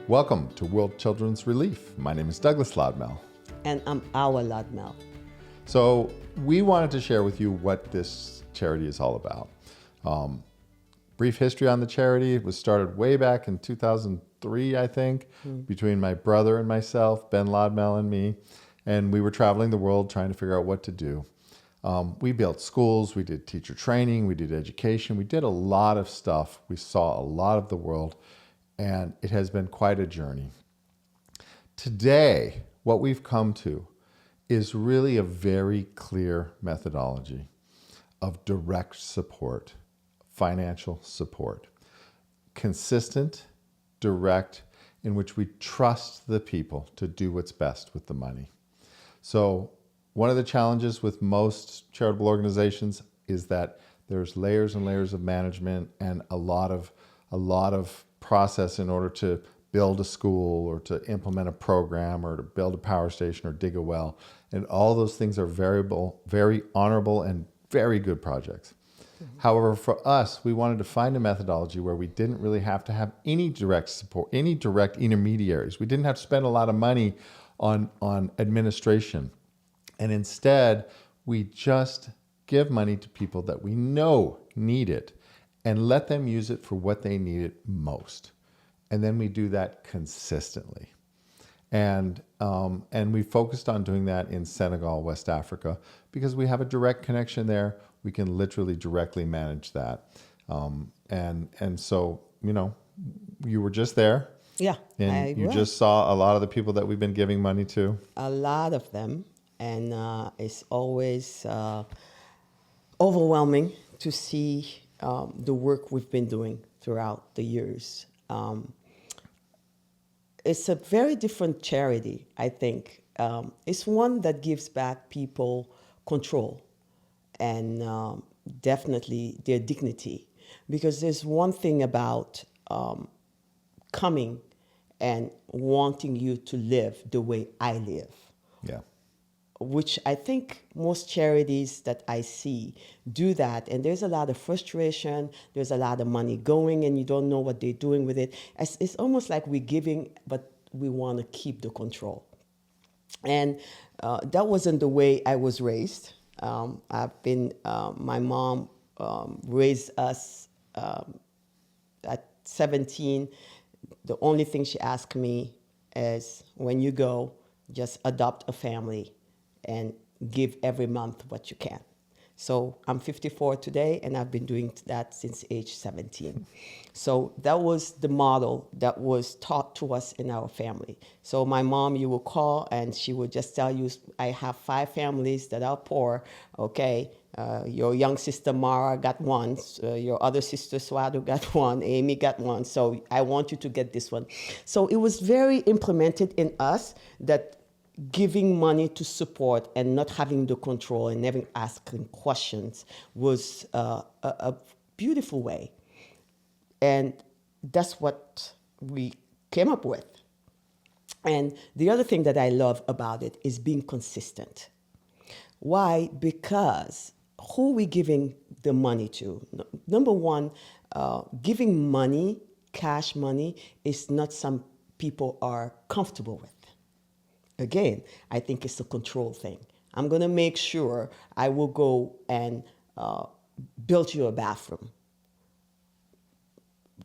Welcome to World Children's Relief. My name is Douglas Lodmell. And I'm Awa Lodmell. So we wanted to share with you what this charity is all about. Brief history on the charity. It was started way back in 2003, I think, between my brother and myself, Ben Lodmell and me. And we were traveling the world trying to figure out what to do. We built schools, we did teacher training, we did education, we did a lot of stuff. We saw a lot of the world, and it has been quite a journey. Today, what we've come to is really a very clear methodology of direct support, financial support, consistent, direct, in which we trust the people to do what's best with the money. So one of the challenges with most charitable organizations is that there's layers and layers of management and a lot of process in order to build a school or to implement a program or to build a power station or dig a well. And all those things are very honorable and very good projects. However, for us, we wanted to find a methodology where we didn't really have to have any direct support, any direct intermediaries. We didn't have to spend a lot of money on administration. And instead, we just give money to people that we know need it and let them use it for what they need it most. And then we do that consistently. And we focused on doing that in Senegal, West Africa, because we have a direct connection there. We can literally directly manage that. And so, you were just there. Yeah, And you just saw a lot of the people that we've been giving money to. A lot of them. And it's always overwhelming to see the work we've been doing throughout the years. It's a very different charity, I think. It's one that gives back people control and definitely their dignity. Because there's one thing about coming and wanting you to live the way I live. Yeah. Which I think most charities that I see do that. And there's a lot of frustration. There's a lot of money going and you don't know what they're doing with it. It's almost like we're giving, but we want to keep the control. And that wasn't the way I was raised. My mom raised us at 17. The only thing she asked me is, when you go, just adopt a family and give every month what you can. So I'm 54 today, and I've been doing that since age 17. So that was the model that was taught to us in our family. So my mom, you will call, and she would just tell you, I have 5 families that are poor, okay? Your young sister Mara got one, your other sister Swadu got one, Amy got one, so I want you to get this one. So it was very implemented in us that giving money to support and not having the control and never asking questions was a beautiful way. And that's what we came up with. And the other thing that I love about it is being consistent. Why? Because who are we giving the money to? Number one, giving money, cash money, is not some people are comfortable with. Again, I think it's a control thing. I'm going to make sure I will go and build you a bathroom.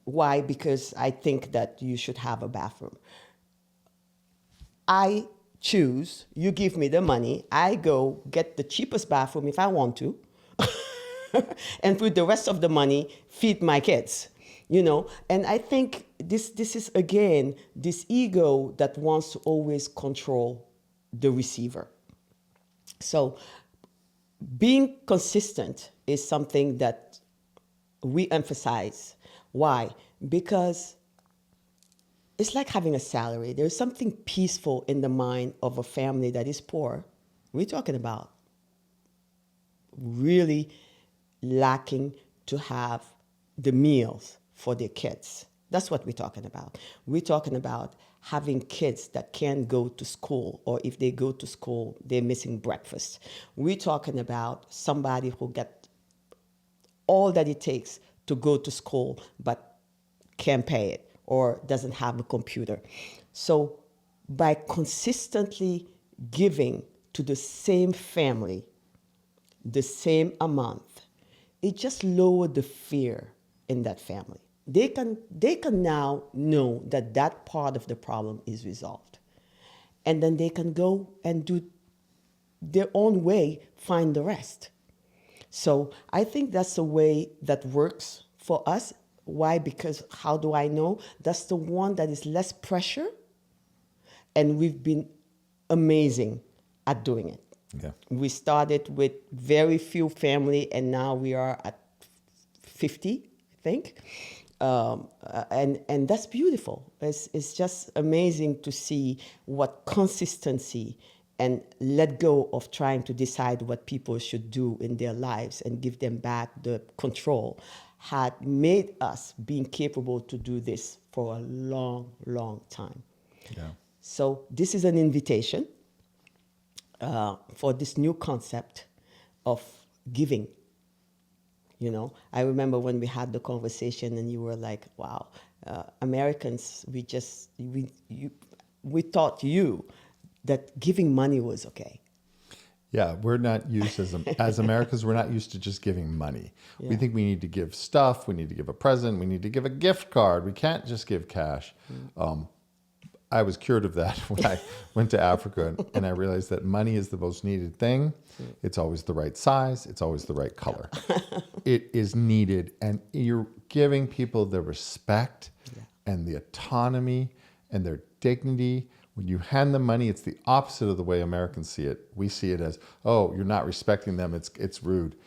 Why? Because I think that you should have a bathroom. I choose, you give me the money, I go get the cheapest bathroom if I want to, and with the rest of the money, feed my kids. And I think this is, again, this ego that wants to always control the receiver. So being consistent is something that we emphasize. Why? Because it's like having a salary. There's something peaceful in the mind of a family that is poor. We're talking about really lacking to have the meals for their kids. That's what we're talking about. We're talking about having kids that can't go to school, or if they go to school, they're missing breakfast. We're talking about somebody who got all that it takes to go to school but can't pay it. or doesn't have a computer. So by consistently giving to the same family the same amount, it just lowered the fear in that family. They can now know that that part of the problem is resolved. And then they can go and do their own way, find the rest. So I think that's a way that works for us. Why? Because how do I know? That's the one that is less pressure, and we've been amazing at doing it. Yeah. We started with very few family, and now we are at 50, I think. And that's beautiful. It's just amazing to see what consistency and let go of trying to decide what people should do in their lives and give them back the control had made us being capable to do this for a long, long time. Yeah. So this is an invitation for this new concept of giving. You know, I remember when we had the conversation and you were like, wow, Americans, we taught you that giving money was okay. Yeah, we're not used as Americans, we're not used to just giving money. Yeah. We think we need to give stuff, we need to give a present, we need to give a gift card. We can't just give cash. I was cured of that when I went to Africa, and I realized that money is the most needed thing. It's always the right size. It's always the right color. It is needed, and you're giving people the respect and the autonomy and their dignity. When you hand them money, it's the opposite of the way Americans see it. We see it as, oh, you're not respecting them. It's rude.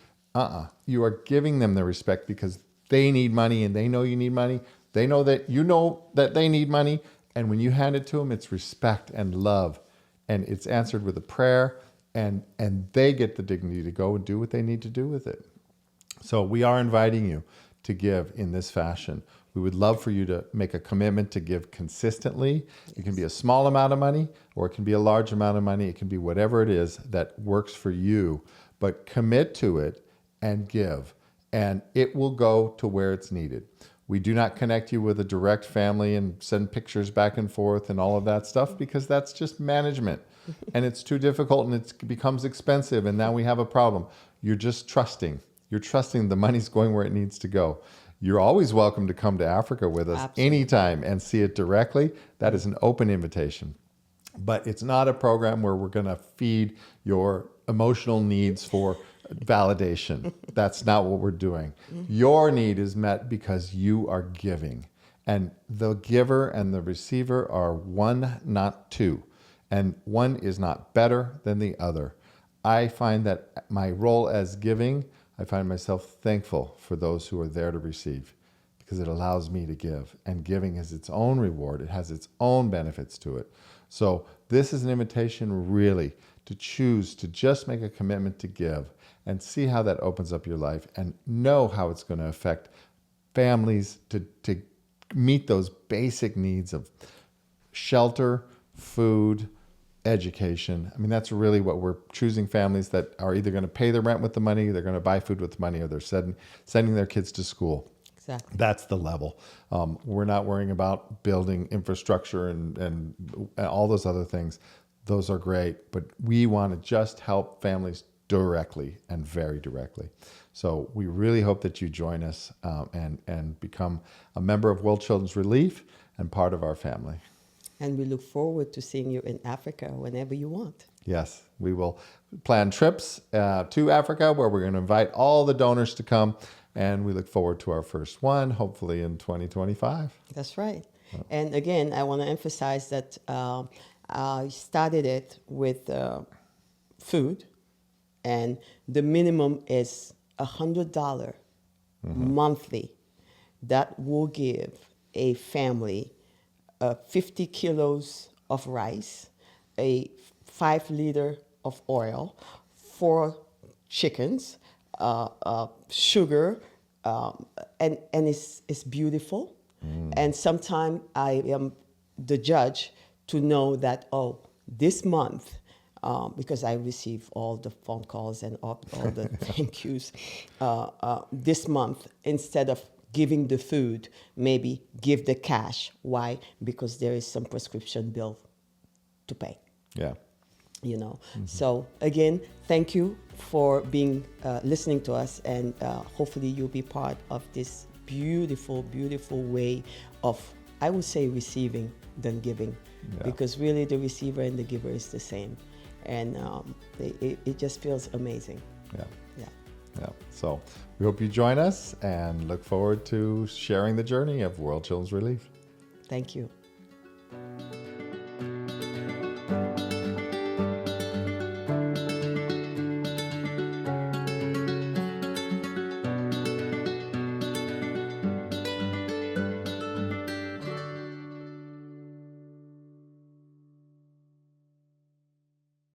You are giving them the respect because they need money, and they know you need money. They know that you know that they need money. And when you hand it to them, it's respect and love. And it's answered with a prayer. And they get the dignity to go and do what they need to do with it. So we are inviting you to give in this fashion. We would love for you to make a commitment to give consistently. It can be a small amount of money, or it can be a large amount of money. It can be whatever it is that works for you. But commit to it and give. And it will go to where it's needed. We do not connect you with a direct family and send pictures back and forth and all of that stuff, because that's just management. And it's too difficult, and it becomes expensive, and now we have a problem. You're just trusting. You're trusting the money's going where it needs to go. You're always welcome to come to Africa with us anytime and see it directly. That is an open invitation. But it's not a program where we're going to feed your emotional needs for validation. That's not what we're doing. Your need is met because you are giving. And the giver and the receiver are one, not two. And one is not better than the other. I find that my role as giving, I find myself thankful for those who are there to receive, because it allows me to give. And giving has its own reward. It has its own benefits to it. So this is an invitation really to choose to just make a commitment to give and see how that opens up your life, and know how it's going to affect families to meet those basic needs of shelter, food, education. I mean, that's really what we're choosing, families that are either going to pay the rent with the money, they're going to buy food with the money, or they're sending their kids to school. Exactly. That's the level. We're not worrying about building infrastructure and all those other things. Those are great, but we want to just help families directly and very directly. So we really hope that you join us and become a member of World Children's Relief and part of our family. And we look forward to seeing you in Africa whenever you want. Yes, we will plan trips to Africa where we're going to invite all the donors to come, and we look forward to our first one, hopefully in 2025. That's right. And again, I want to emphasize that I started it with food, and the minimum is $100 monthly. That will give a family 50 kilos of rice, a 5 liter of oil, 4 chickens, sugar, and it's beautiful. And sometimes I am the judge to know that, oh, this month, because I receive all the phone calls and all the thank yous, this month, instead of giving the food, maybe give the cash. Why? Because there is some prescription bill to pay. Yeah. So again, thank you for being listening to us, and hopefully you'll be part of this beautiful, beautiful way of, I would say, receiving than giving, because really the receiver and the giver is the same, and it just feels amazing. Yeah. So we hope you join us and look forward to sharing the journey of World Children's Relief. Thank you.